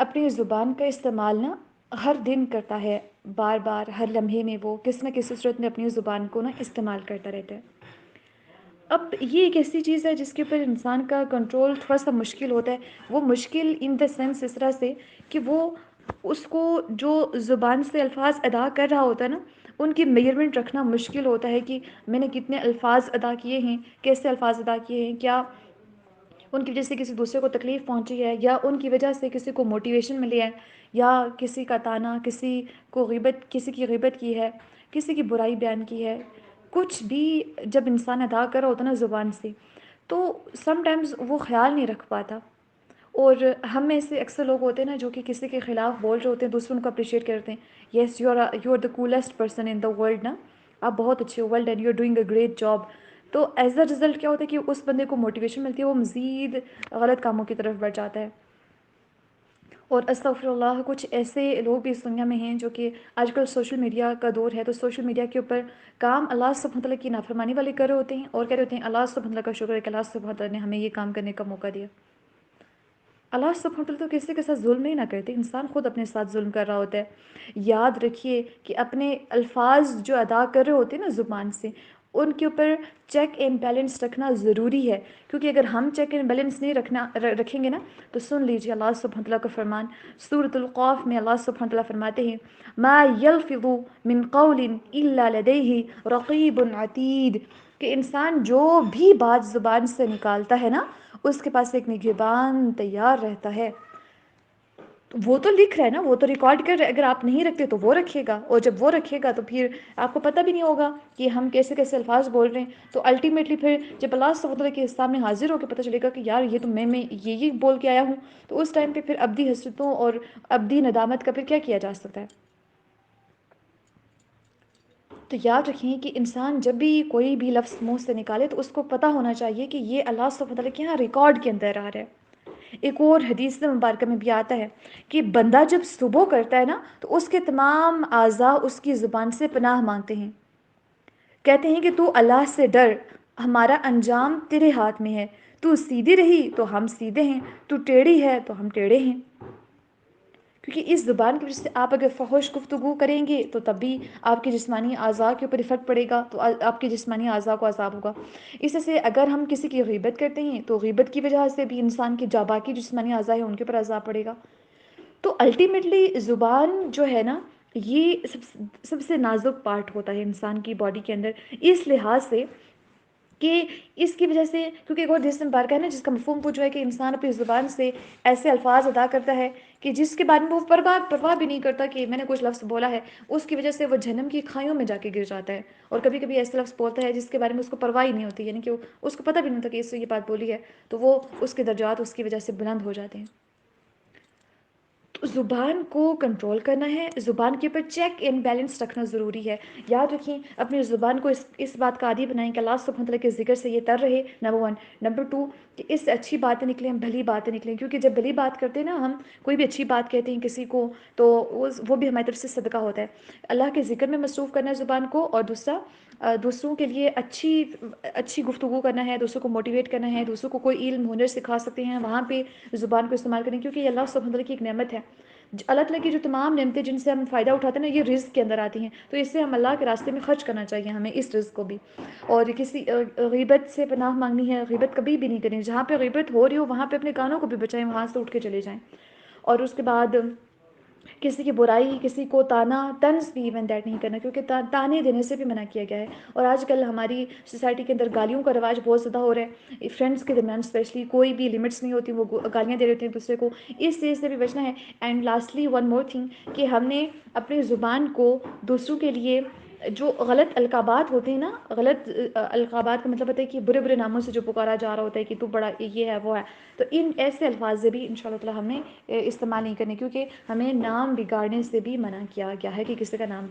اپنی زبان کا استعمال نا ہر دن کرتا ہے، بار بار ہر لمحے میں وہ کسی نہ کسی صورت میں اپنی زبان کو نا استعمال کرتا رہتا ہے۔ اب یہ ایک ایسی چیز ہے جس کے اوپر انسان کا کنٹرول تھوڑا سا مشکل ہوتا ہے۔ وہ مشکل ان دا سینس اس طرح سے کہ وہ اس کو جو زبان سے الفاظ ادا کر رہا ہوتا ہے نا، ان کی میجرمنٹ رکھنا مشکل ہوتا ہے کہ میں نے کتنے الفاظ ادا کیے ہیں، کیسے الفاظ ادا کیے ہیں، کیا ان کی وجہ سے کسی دوسرے کو تکلیف پہنچی ہے، یا ان کی وجہ سے کسی کو موٹیویشن ملی ہے، یا کسی کا تانا، کسی کی غیبت کی ہے، کسی کی برائی بیان کی ہے۔ کچھ بھی جب انسان ادا کر رہا ہوتا ہے نا زبان سے، تو سم ٹائمز وہ خیال نہیں رکھ پاتا۔ اور ہم میں سے اکثر لوگ ہوتے ہیں نا جو کہ کسی کے خلاف بول رہے ہوتے ہیں، دوسرے ان کو اپریشیٹ کرتے ہیں، yes you are the coolest person in the world نا، آپ بہت اچھے ہو، well done, you are doing a great job. تو ایز اے رزلٹ کیا ہوتا ہے کہ اس بندے کو موٹیویشن ملتی ہے، وہ مزید غلط کاموں کی طرف بڑھ جاتا ہے۔ اور استغفر اللہ، کچھ ایسے لوگ بھی اس دنیا میں ہیں جو کہ آج کل سوشل میڈیا کا دور ہے، تو سوشل میڈیا کے اوپر کام اللہ سبحانہ وتعالیٰ کی نافرمانی والے کر رہے ہوتے ہیں، اور کہہ رہے ہوتے ہیں اللہ سبحانہ وتعالیٰ کا شکر ہے کہ اللہ سبحانہ وتعالیٰ نے ہمیں یہ کام کرنے کا موقع دیا۔ اللہ سبحانہ وتعالیٰ تو کسی کے ساتھ ظلم ہی نہ کرتے، انسان خود اپنے ساتھ ظلم کر رہا ہوتا ہے۔ یاد رکھیے کہ اپنے الفاظ جو ادا کر رہے ہوتے ہیں نا زبان سے، ان کے اوپر چیک اینڈ بیلنس رکھنا ضروری ہے، کیونکہ اگر ہم چیک اینڈ بیلنس نہیں رکھیں گے نا، تو سن لیجیے اللہ سبحانہ وتعالیٰ کا فرمان سورۃ القاف میں اللہ سبحانہ وتعالیٰ فرماتے ہیں ما یلفظ من قول الا لدیہ رقیب عتید، کہ انسان جو بھی بات زبان سے نکالتا ہے نا، اس کے پاس ایک نگہبان تیار رہتا ہے۔ وہ تو لکھ رہا ہے نا، وہ تو ریکارڈ کر رہا ہے، اگر آپ نہیں رکھتے تو وہ رکھے گا، اور جب وہ رکھے گا تو پھر آپ کو پتہ بھی نہیں ہوگا کہ ہم کیسے کیسے الفاظ بول رہے ہیں۔ تو الٹیمیٹلی پھر جب اللہ سبحانہ وتعالیٰ کے سامنے حاضر ہو کے پتہ چلے گا کہ یار یہ تو میں یہ بول کے آیا ہوں، تو اس ٹائم پہ پھر ابدی حسرتوں اور ابدی ندامت کا پھر کیا کیا جا سکتا ہے۔ تو یاد رکھیں کہ انسان جب بھی کوئی بھی لفظ منہ سے نکالے تو اس کو پتہ ہونا چاہیے کہ یہ اللہ سبحانہ وتعالیٰ کے یہاں ریکارڈ کے اندر آ رہا ہے۔ ایک اور حدیث مبارکہ میں بھی آتا ہے کہ بندہ جب صبح کرتا ہے نا، تو اس کے تمام اعضاء اس کی زبان سے پناہ مانگتے ہیں، کہتے ہیں کہ تو اللہ سے ڈر، ہمارا انجام تیرے ہاتھ میں ہے، تو سیدھی رہی تو ہم سیدھے ہیں، تو ٹیڑھی ہے تو ہم ٹیڑھے ہیں۔ کیونکہ اس زبان کی وجہ سے آپ اگر فحش گفتگو کریں گے تو تب بھی آپ کے جسمانی اعضاء کے اوپر افیکٹ پڑے گا، تو آپ کے جسمانی اعضاء کو عذاب ہوگا۔ اس سے اگر ہم کسی کی غیبت کرتے ہیں تو غیبت کی وجہ سے بھی انسان کے باقی جسمانی اعضاء ہیں ان کے اوپر عذاب پڑے گا۔ تو الٹیمیٹلی زبان جو ہے نا، یہ سب سے نازک پارٹ ہوتا ہے انسان کی باڈی کے اندر، اس لحاظ سے کہ اس کی وجہ سے، کیونکہ ایک اور حدیث مبارکہ ہے نا جس کا مفہوم وہ جو ہے کہ انسان اپنی زبان سے ایسے الفاظ ادا کرتا ہے کہ جس کے بارے میں وہ پرواہ بھی نہیں کرتا کہ میں نے کچھ لفظ بولا ہے، اس کی وجہ سے وہ جہنم کی کھائیوں میں جا کے گر جاتا ہے۔ اور کبھی کبھی ایسے لفظ بولتا ہے جس کے بارے میں اس کو پرواہ ہی نہیں ہوتی، یعنی کہ اس کو پتہ بھی نہیں ہوتا کہ اس سے یہ بات بولی ہے، تو وہ اس کے درجات اس کی وجہ سے بلند ہو جاتے ہیں۔ تو زبان کو کنٹرول کرنا ہے، زبان کے اوپر چیک اینڈ بیلنس رکھنا ضروری ہے۔ یاد رکھیں اپنی زبان کو اس بات کا عادی بنائیں کہ اللہ سبحانہ وتعالیٰ کے ذکر سے یہ تر رہے، نمبر 1۔ نمبر 2 کہ اس سے اچھی باتیں نکلیں، بھلی باتیں نکلیں، کیونکہ جب بھلی بات کرتے ہیں نا، ہم کوئی بھی اچھی بات کہتے ہیں کسی کو، تو وہ بھی ہماری طرف سے صدقہ ہوتا ہے۔ اللہ کے ذکر میں مصروف کرنا ہے زبان کو، اور دوسرا دوسروں کے لیے اچھی گفتگو کرنا ہے، دوسروں کو موٹیویٹ کرنا ہے، دوسروں کو کوئی علم ہنر سکھا سکتے ہیں وہاں پہ زبان کو استعمال کریں، کیونکہ یہ اللہ سبحانہ وتعالیٰ کی ایک نعمت ہے۔ اللہ تعالیٰ کی جو تمام نعمتیں جن سے ہم فائدہ اٹھاتے ہیں نا، یہ رزق کے اندر آتی ہیں، تو اس سے ہم اللہ کے راستے میں خرچ کرنا چاہیے ہمیں اس رزق کو بھی۔ اور کسی غیبت سے پناہ مانگنی ہے، غیبت کبھی بھی نہیں کریں، جہاں پہ غیبت ہو رہی ہو وہاں پہ اپنے کانوں کو بھی بچائیں، وہاں سے اٹھ کے چلے جائیں۔ اور اس کے بعد کسی کی برائی، کسی کو طنز بھی ایون دیٹ نہیں کرنا، کیونکہ تانے دینے سے بھی منع کیا گیا ہے۔ اور آج کل ہماری سوسائٹی کے اندر گالیوں کا رواج بہت زیادہ ہو رہا ہے، فرینڈس کے درمیان اسپیشلی کوئی بھی لمٹس نہیں ہوتی، وہ گالیاں دے رہے ہوتے ہیں دوسرے کو، اس چیز سے بھی بچنا ہے۔ And lastly one more thing کہ ہم نے اپنی زبان کو دوسروں کے لیے جو غلط القابات ہوتے ہیں نا، غلط القابات کا مطلب ہوتا ہے کہ برے برے ناموں سے جو پکارا جا رہا ہوتا ہے کہ تو بڑا یہ ہے وہ ہے، تو ان ایسے الفاظ سے بھی انشاءاللہ تعالی ہم نے استعمال نہیں کرنے، کیونکہ ہمیں نام بگاڑنے سے بھی منع کیا گیا ہے کہ کسی کا نام